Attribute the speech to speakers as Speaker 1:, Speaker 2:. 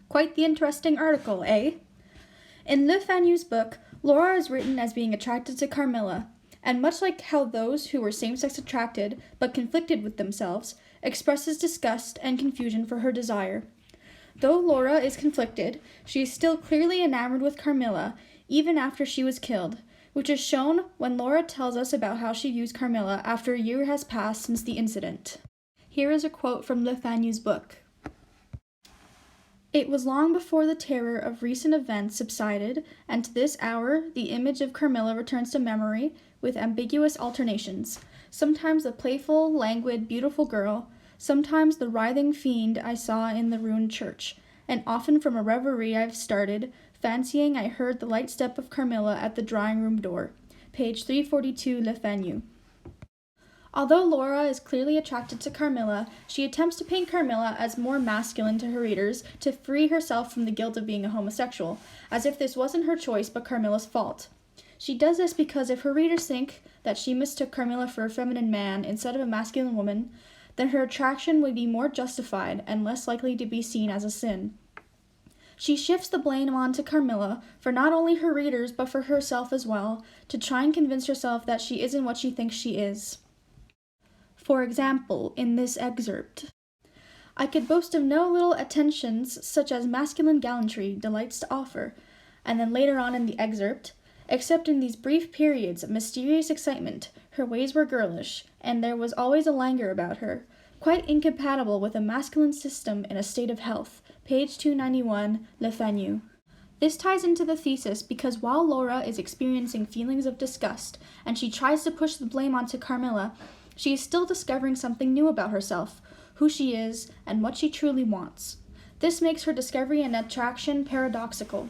Speaker 1: Quite the interesting article, eh? In Le Fanu's book, Laura is written as being attracted to Carmilla, and much like how those who were same-sex attracted but conflicted with themselves expresses disgust and confusion for her desire. Though Laura is conflicted, she is still clearly enamored with Carmilla, even after she was killed, which is shown when Laura tells us about how she views Carmilla after a year has passed since the incident. Here is a quote from Le Fanu's book. It was long before the terror of recent events subsided, and to this hour the image of Carmilla returns to memory with ambiguous alternations, sometimes the playful, languid, beautiful girl, sometimes the writhing fiend I saw in the ruined church, and often from a reverie I've started, fancying I heard the light step of Carmilla at the drawing-room door. Page 342, Le Fanu. Although Laura is clearly attracted to Carmilla, she attempts to paint Carmilla as more masculine to her readers to free herself from the guilt of being a homosexual, as if this wasn't her choice but Carmilla's fault. She does this because if her readers think that she mistook Carmilla for a feminine man instead of a masculine woman, then her attraction would be more justified and less likely to be seen as a sin. She shifts the blame onto Carmilla for not only her readers but for herself as well, to try and convince herself that she isn't what she thinks she is. For example, in this excerpt, I could boast of no little attentions such as masculine gallantry delights to offer, and then later on in the excerpt, except in these brief periods of mysterious excitement, her ways were girlish, and there was always a languor about her, quite incompatible with a masculine system in a state of health. Page 291, Le Fanu. This ties into the thesis because while Laura is experiencing feelings of disgust, and she tries to push the blame onto Carmilla, she is still discovering something new about herself, who she is, and what she truly wants. This makes her discovery and attraction paradoxical.